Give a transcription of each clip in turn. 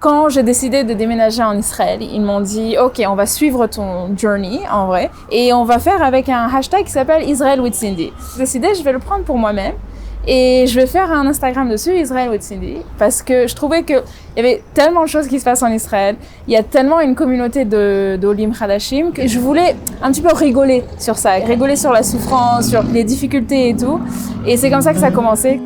Quand j'ai décidé de déménager en Israël, ils m'ont dit « Ok, on va suivre ton journey, en vrai, et on va faire avec un hashtag qui s'appelle Israel with Cindy. » J'ai décidé, je vais le prendre pour moi-même. Et je vais faire un Instagram dessus, Israel with Cindy, parce que je trouvais qu'il y avait tellement de choses qui se passent en Israël. Il y a tellement une communauté d'Olim Hadashim que je voulais un petit peu rigoler sur ça, rigoler sur la souffrance, sur les difficultés et tout. Et c'est comme ça que ça a commencé.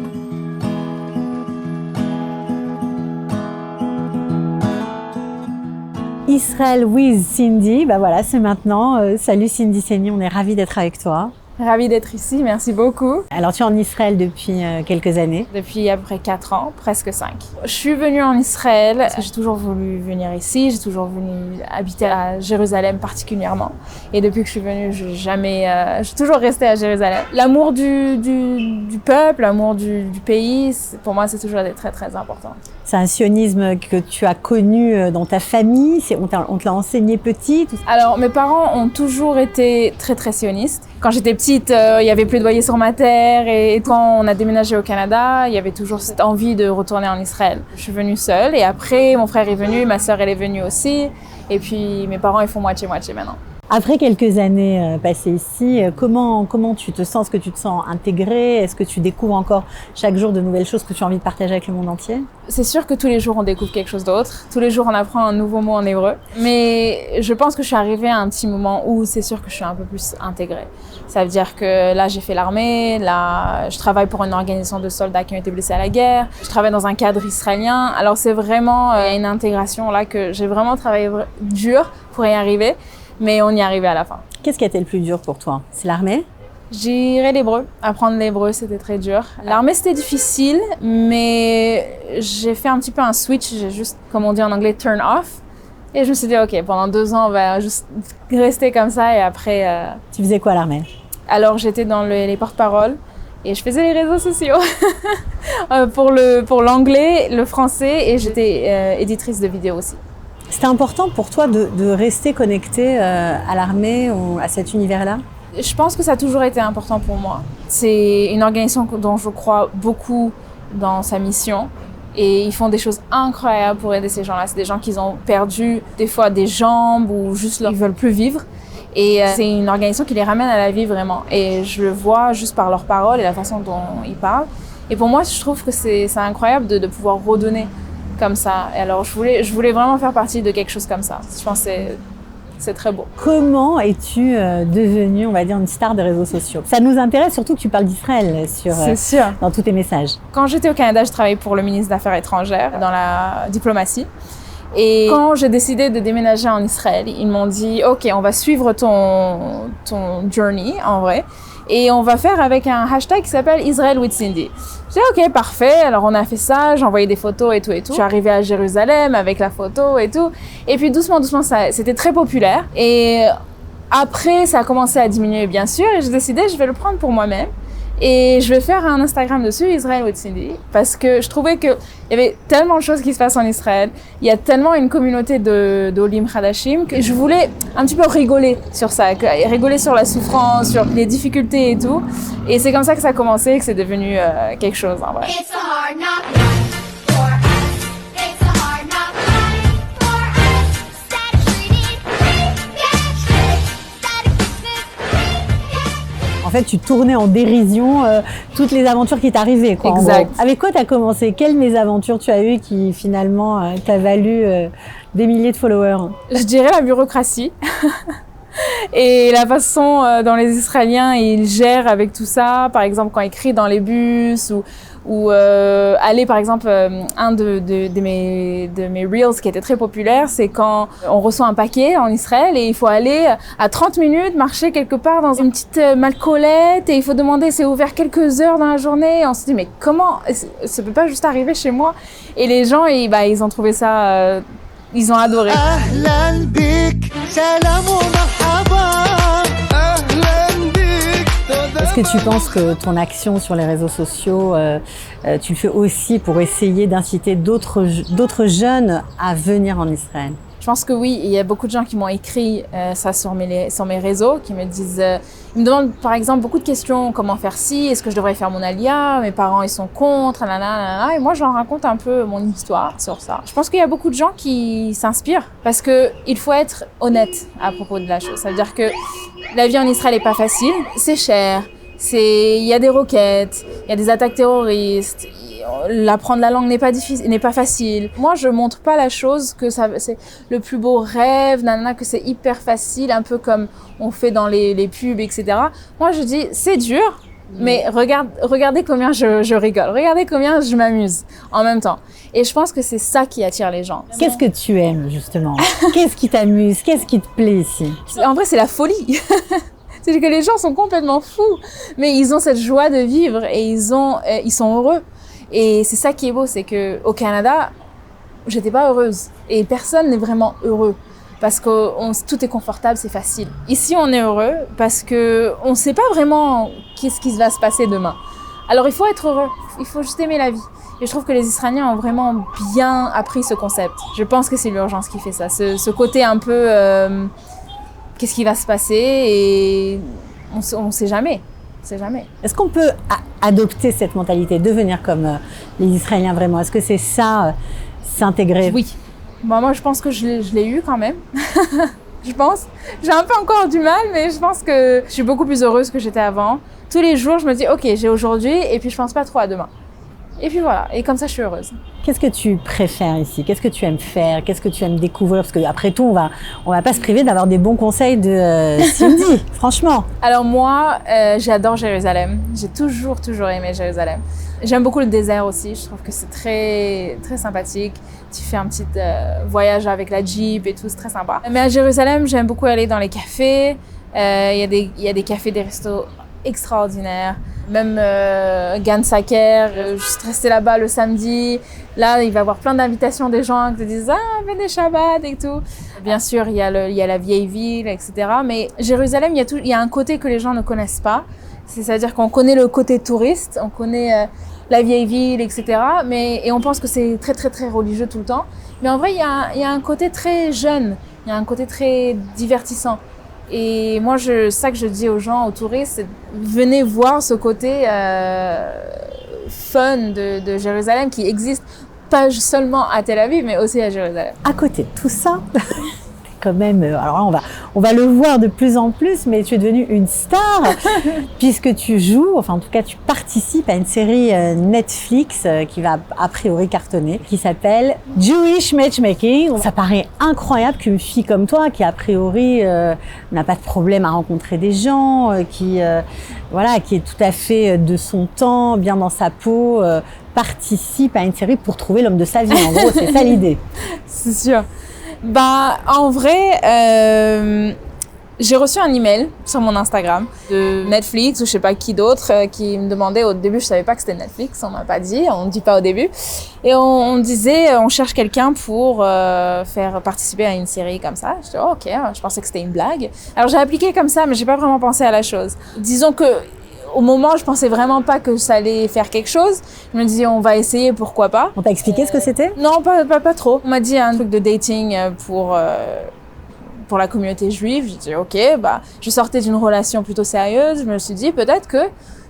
Israel with Cindy, bah voilà, c'est maintenant. Salut Cindy Seni, on est ravis d'être avec toi. Ravie d'être ici, merci beaucoup. Alors tu es en Israël depuis quelques années. Depuis à peu près 4 ans, presque 5. Je suis venue en Israël parce que j'ai toujours voulu venir ici, j'ai toujours voulu habiter à Jérusalem particulièrement. Et depuis que je suis venue, je suis toujours restée à Jérusalem. L'amour du peuple, l'amour du pays, pour moi c'est toujours très très important. C'est un sionisme que tu as connu dans ta famille, on te l'a enseigné petite? Alors mes parents ont toujours été très très sionistes. Quand j'étais petite, il y avait plus de loyer sur ma terre et quand on a déménagé au Canada, il y avait toujours cette envie de retourner en Israël. Je suis venue seule et après mon frère est venu, ma sœur elle est venue aussi et puis mes parents ils font moitié-moitié maintenant. Après quelques années passées ici, comment tu te sens? Est-ce que tu te sens intégrée? Est-ce que tu découvres encore chaque jour de nouvelles choses que tu as envie de partager avec le monde entier? C'est sûr que tous les jours on découvre quelque chose d'autre. Tous les jours on apprend un nouveau mot en hébreu. Mais je pense que je suis arrivée à un petit moment où c'est sûr que je suis un peu plus intégrée. Ça veut dire que là j'ai fait l'armée, là je travaille pour une organisation de soldats qui ont été blessés à la guerre. Je travaille dans un cadre israélien. Alors c'est vraiment une intégration là que j'ai vraiment travaillé dur pour y arriver. Mais on y est arrivé à la fin. Qu'est-ce qui a été le plus dur pour toi? C'est l'armée? J'irais l'hébreu. Apprendre l'hébreu, c'était très dur. L'armée, c'était difficile, mais j'ai fait un petit peu un switch. J'ai juste, comme on dit en anglais, turn off. Et je me suis dit, OK, pendant 2 ans, on va juste rester comme ça. Et après... Tu faisais quoi à l'armée? Alors, j'étais dans les porte-paroles et je faisais les réseaux sociaux pour l'anglais, le français et j'étais éditrice de vidéos aussi. C'était important pour toi de rester connectée à l'armée ou à cet univers-là? Je pense que ça a toujours été important pour moi. C'est une organisation dont je crois beaucoup dans sa mission et ils font des choses incroyables pour aider ces gens-là. C'est des gens qui ont perdu des fois des jambes ou juste ils veulent plus vivre. Et c'est une organisation qui les ramène à la vie vraiment. Et je le vois juste par leurs paroles et la façon dont ils parlent. Et pour moi, je trouve que c'est incroyable de pouvoir redonner comme ça. Et alors, je voulais vraiment faire partie de quelque chose comme ça. Je pense que c'est très beau. Comment es-tu devenue, on va dire, une star des réseaux sociaux? Ça nous intéresse surtout que tu parles d'Israël dans tous tes messages. Quand j'étais au Canada, je travaillais pour le ministre des Affaires étrangères dans la diplomatie. Et quand j'ai décidé de déménager en Israël, ils m'ont dit « Ok, on va suivre ton journey, en vrai, et on va faire avec un hashtag qui s'appelle Israel with Cindy. » J'ai dit « Ok, parfait. » Alors on a fait ça, j'ai envoyé des photos et tout et tout. Je suis arrivée à Jérusalem avec la photo et tout. Et puis doucement, c'était très populaire. Et après, ça a commencé à diminuer bien sûr. Et j'ai décidé, je vais le prendre pour moi-même. Et je vais faire un Instagram dessus, Israel with Cindy, parce que je trouvais qu'il y avait tellement de choses qui se passent en Israël. Il y a tellement une communauté d'Olim Hadashim que je voulais un petit peu rigoler sur ça, rigoler sur la souffrance, sur les difficultés et tout. Et c'est comme ça que ça a commencé et que c'est devenu quelque chose en vrai. En fait, tu tournais en dérision toutes les aventures qui t'arrivaient, quoi. Exact. Avec quoi tu as commencé? Quelles mésaventures tu as eues qui finalement t'a valu des milliers de followers? Je dirais la bureaucratie. Et la façon dont les Israéliens ils gèrent avec tout ça, par exemple quand ils crient dans les bus ou aller par exemple un de mes reels qui était très populaire, c'est quand on reçoit un paquet en Israël et il faut aller à 30 minutes marcher quelque part dans une petite malcolette et il faut demander c'est ouvert quelques heures dans la journée et on se dit mais comment ça peut pas juste arriver chez moi? Et les gens ils ont trouvé ça ils ont adoré. Est-ce que tu penses que ton action sur les réseaux sociaux, tu le fais aussi pour essayer d'inciter d'autres jeunes à venir en Israël? Je pense que oui, il y a beaucoup de gens qui m'ont écrit ça sur mes réseaux, qui me disent, ils me demandent par exemple beaucoup de questions, comment faire ci, est-ce que je devrais faire mon alia, mes parents ils sont contre, nanana, et moi je leur raconte un peu mon histoire sur ça. Je pense qu'il y a beaucoup de gens qui s'inspirent parce que il faut être honnête à propos de la chose. Ça veut dire que la vie en Israël est pas facile, c'est cher, il y a des roquettes, il y a des attaques terroristes. Apprendre la langue n'est pas facile. Moi, je montre pas la chose que c'est le plus beau rêve, nanana, que c'est hyper facile, un peu comme on fait dans les pubs, etc. Moi, je dis, c'est dur, mais regardez combien je rigole, regardez combien je m'amuse en même temps. Et je pense que c'est ça qui attire les gens. Qu'est-ce que tu aimes, justement? Qu'est-ce qui t'amuse? Qu'est-ce qui te plaît ici? En vrai, c'est la folie. C'est que les gens sont complètement fous, mais ils ont cette joie de vivre et ils sont heureux. Et c'est ça qui est beau, c'est que au Canada, j'étais pas heureuse et personne n'est vraiment heureux parce que tout est confortable, c'est facile. Ici, on est heureux parce que on sait pas vraiment qu'est-ce qui va se passer demain. Alors il faut être heureux, il faut juste aimer la vie. Et je trouve que les Israéliens ont vraiment bien appris ce concept. Je pense que c'est l'urgence qui fait ça, ce côté un peu qu'est-ce qui va se passer et on sait jamais. C'est jamais. Est-ce qu'on peut adopter cette mentalité, devenir comme les Israéliens vraiment? Est-ce que c'est ça, s'intégrer? Oui. Moi, je pense que je l'ai eu quand même. Je pense. J'ai un peu encore du mal, mais je pense que je suis beaucoup plus heureuse que j'étais avant. Tous les jours, je me dis, ok, j'ai aujourd'hui, et puis je pense pas trop à demain. Et puis voilà, et comme ça, je suis heureuse. Qu'est-ce que tu préfères ici? Qu'est-ce que tu aimes faire? Qu'est-ce que tu aimes découvrir? Parce qu'après tout, on va pas se priver d'avoir des bons conseils de Cindy, franchement. Alors moi, j'adore Jérusalem. J'ai toujours aimé Jérusalem. J'aime beaucoup le désert aussi. Je trouve que c'est très, très sympathique. Tu fais un petit voyage avec la Jeep et tout, c'est très sympa. Mais à Jérusalem, j'aime beaucoup aller dans les cafés. Il y a des cafés, des restos extraordinaires. Même Gan Saker, juste rester là-bas le samedi. Là, il va y avoir plein d'invitations des gens qui te disent « Ah, venez Shabbat » et tout. Bien sûr, il y a la vieille ville, etc. Mais Jérusalem, il y a un côté que les gens ne connaissent pas. C'est-à-dire qu'on connaît le côté touriste, on connaît la vieille ville, etc. Et on pense que c'est très, très, très religieux tout le temps. Mais en vrai, il y a un côté très jeune, il y a un côté très divertissant. Et moi, ça que je dis aux gens, aux touristes, c'est venez voir ce côté fun de Jérusalem qui existe pas seulement à Tel Aviv, mais aussi à Jérusalem. À côté de tout ça, quand même, alors là, on va le voir de plus en plus, mais tu es devenue une star puisque tu joues, enfin en tout cas tu participes à une série Netflix qui va a priori cartonner, qui s'appelle Jewish Matchmaking. Ça paraît incroyable qu'une fille comme toi, qui a priori n'a pas de problème à rencontrer des gens, qui est tout à fait de son temps, bien dans sa peau, participe à une série pour trouver l'homme de sa vie. En gros, c'est ça l'idée. C'est sûr. En vrai, j'ai reçu un email sur mon Instagram de Netflix ou je sais pas qui d'autre qui me demandait, au début je savais pas que c'était Netflix, on m'a pas dit, on dit pas au début, et on disait on cherche quelqu'un pour faire participer à une série comme ça. Je dis oh, ok, je pensais que c'était une blague. Alors j'ai appliqué comme ça, mais j'ai pas vraiment pensé à la chose. Disons que au moment, je pensais vraiment pas que ça allait faire quelque chose. Je me disais, on va essayer, pourquoi pas. On t'a expliqué ce que c'était? Non, pas trop. On m'a dit un truc de dating pour la communauté juive. J'ai dit, ok, je sortais d'une relation plutôt sérieuse. Je me suis dit, peut-être que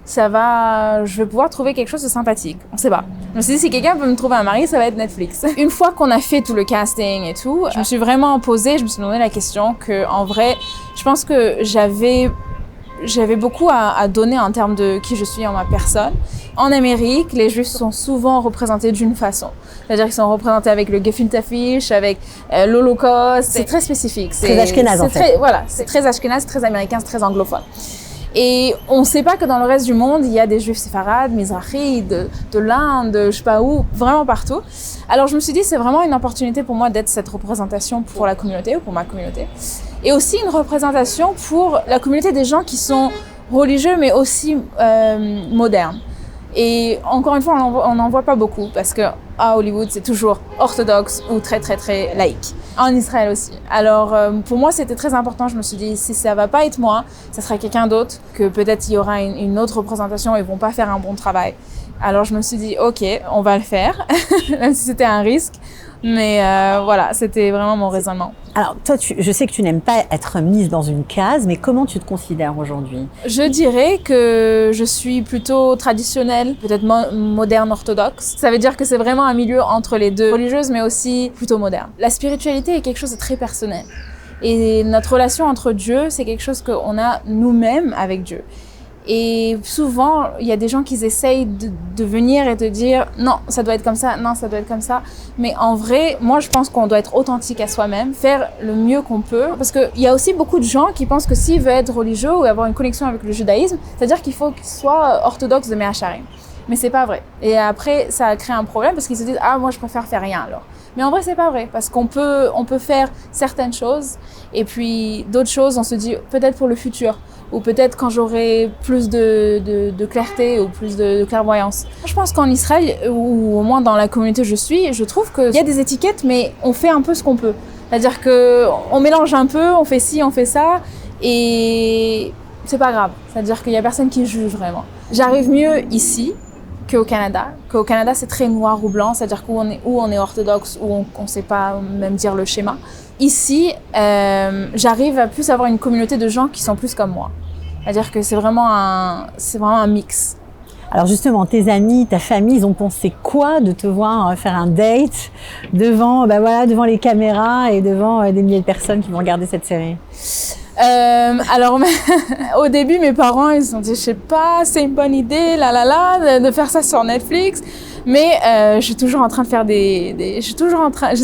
je vais pouvoir trouver quelque chose de sympathique. On sait pas. Je me suis dit, si quelqu'un peut me trouver un mari, ça va être Netflix. Une fois qu'on a fait tout le casting et tout, je me suis vraiment posée, je me suis demandé la question que, en vrai, je pense que j'avais beaucoup à donner en termes de qui je suis en ma personne. En Amérique, les Juifs sont souvent représentés d'une façon. C'est-à-dire qu'ils sont représentés avec le Gefilte Fish, avec l'Holocauste. C'est très spécifique. C'est très ashkénaze en fait. Voilà, c'est très ashkénaze, très américain, c'est très anglophone. Et on ne sait pas que dans le reste du monde, il y a des Juifs séfarades, Mizrahi, de l'Inde, je sais pas où, vraiment partout. Alors je me suis dit, c'est vraiment une opportunité pour moi d'être cette représentation pour la communauté ou pour ma communauté. Et aussi une représentation pour la communauté des gens qui sont religieux mais aussi modernes. Et encore une fois, on n'en voit pas beaucoup parce que à Hollywood, c'est toujours orthodoxe ou très très très laïque. En Israël aussi. Alors pour moi, c'était très important. Je me suis dit, si ça va pas être moi, ça sera quelqu'un d'autre, que peut-être il y aura une autre représentation, ils vont pas faire un bon travail. Alors je me suis dit, ok, on va le faire, même si c'était un risque. Mais voilà, c'était vraiment mon raisonnement. Alors toi, je sais que tu n'aimes pas être mise dans une case, mais comment tu te considères aujourd'hui? Je dirais que je suis plutôt traditionnelle, peut-être moderne orthodoxe. Ça veut dire que c'est vraiment un milieu entre les deux, religieuse mais aussi plutôt moderne. La spiritualité est quelque chose de très personnel. Et notre relation entre Dieu, c'est quelque chose qu'on a nous-mêmes avec Dieu. Et souvent, il y a des gens qui essayent de venir et de dire non, ça doit être comme ça, non, ça doit être comme ça. Mais en vrai, moi, je pense qu'on doit être authentique à soi-même, faire le mieux qu'on peut. Parce qu'il y a aussi beaucoup de gens qui pensent que s'ils veulent être religieux ou avoir une connexion avec le judaïsme, c'est-à-dire qu'il faut qu'ils soient orthodoxes de Mea Shearim. Mais c'est pas vrai. Et après, ça crée un problème parce qu'ils se disent ah, moi, je préfère faire rien alors. Mais en vrai, c'est pas vrai parce qu'on peut faire certaines choses et puis d'autres choses, on se dit peut-être pour le futur ou peut-être quand j'aurai plus de clarté ou plus de clairvoyance. Je pense qu'en Israël, ou au moins dans la communauté où je suis, je trouve qu'il y a des étiquettes, mais on fait un peu ce qu'on peut. C'est-à-dire qu'on mélange un peu, on fait ci, on fait ça, et c'est pas grave. C'est-à-dire qu'il y a personne qui juge vraiment. J'arrive mieux ici qu'au Canada. Qu'au Canada, c'est très noir ou blanc, c'est-à-dire où on est orthodoxe, où on ne sait pas même dire le schéma. Ici, j'arrive à plus avoir une communauté de gens qui sont plus comme moi. C'est-à-dire que c'est vraiment un mix. Alors justement, tes amis, ta famille, ils ont pensé quoi de te voir faire un date devant les caméras et devant des milliers de personnes qui vont regarder cette série? Alors, au début, mes parents, ils se sont dit, je sais pas, c'est une bonne idée, de faire ça sur Netflix. Mais je suis toujours en train de faire j'ai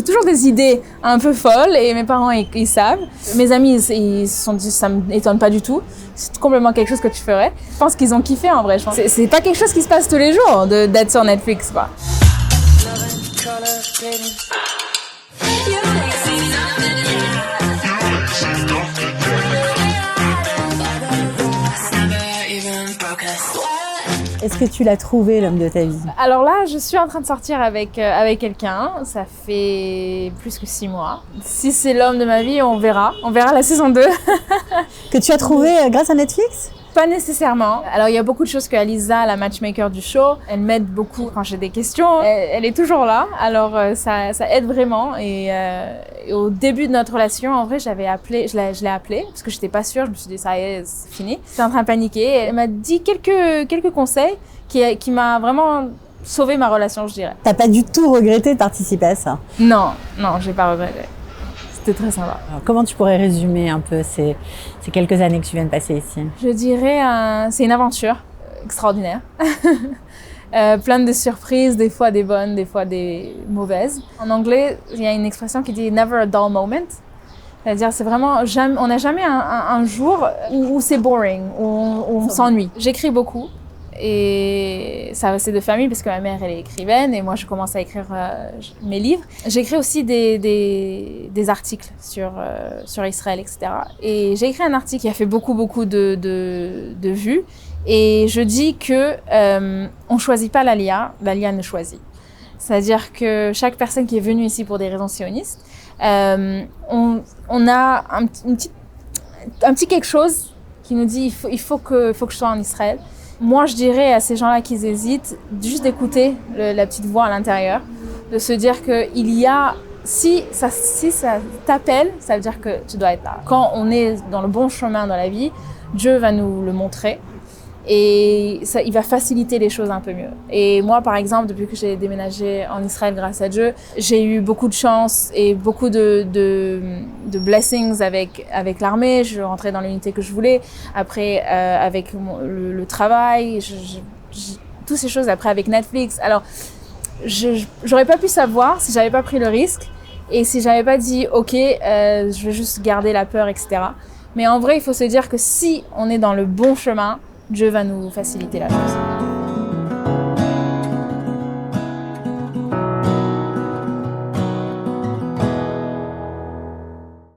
toujours des idées un peu folles et mes parents, ils savent. Mes amis, ils se sont dit, ça m'étonne pas du tout. C'est complètement quelque chose que tu ferais. Je pense qu'ils ont kiffé en vrai. C'est pas quelque chose qui se passe tous les jours d'être sur Netflix, quoi. Est-ce que tu l'as trouvé, l'homme de ta vie? Alors là, je suis en train de sortir avec quelqu'un. Ça fait plus que 6 mois. Si c'est l'homme de ma vie, on verra. On verra la saison 2. Que tu as trouvé grâce à Netflix? Pas nécessairement. Alors, il y a beaucoup de choses que Alisa, la matchmaker du show, elle m'aide beaucoup quand j'ai des questions. Elle est toujours là. Alors, ça aide vraiment. Et au début de notre relation, en vrai, je l'ai appelée parce que j'étais pas sûre. Je me suis dit, ça y est, c'est fini. J'étais en train de paniquer. Elle m'a dit quelques conseils qui m'a vraiment sauvé ma relation, je dirais. T'as pas du tout regretté de participer à ça? Non, j'ai pas regretté. C'était très sympa. Alors, comment tu pourrais résumer un peu ces quelques années que tu viens de passer ici? Je dirais c'est une aventure extraordinaire. Plein de surprises, des fois des bonnes, des fois des mauvaises. En anglais, il y a une expression qui dit « never a dull moment ». C'est-à-dire, c'est vraiment on n'a jamais un jour où c'est boring, où on s'ennuie. J'écris beaucoup. Et ça, c'est de famille parce que ma mère, elle est écrivaine et moi, je commence à écrire mes livres. J'écris aussi des articles sur Israël, etc. Et j'ai écrit un article qui a fait beaucoup de vues. Et je dis que on choisit pas l'Aliyah nous choisit. C'est-à-dire que chaque personne qui est venue ici pour des raisons sionistes, on a un petit quelque chose qui nous dit il faut que je sois en Israël. Moi, je dirais à ces gens-là qui hésitent, juste d'écouter la petite voix à l'intérieur, de se dire qu'il y a, si ça t'appelle, ça veut dire que tu dois être là. Quand on est dans le bon chemin dans la vie, Dieu va nous le montrer et il va faciliter les choses un peu mieux. Et moi, par exemple, depuis que j'ai déménagé en Israël grâce à Dieu, j'ai eu beaucoup de chance et beaucoup de blessings avec l'armée. Je rentrais dans l'unité que je voulais. Après, avec le travail, toutes ces choses. Après, avec Netflix. Alors, j'aurais pas pu savoir si j'avais pas pris le risque et si j'avais pas dit « Ok, je vais juste garder la peur, etc. » Mais en vrai, il faut se dire que si on est dans le bon chemin, Dieu va nous faciliter la chose.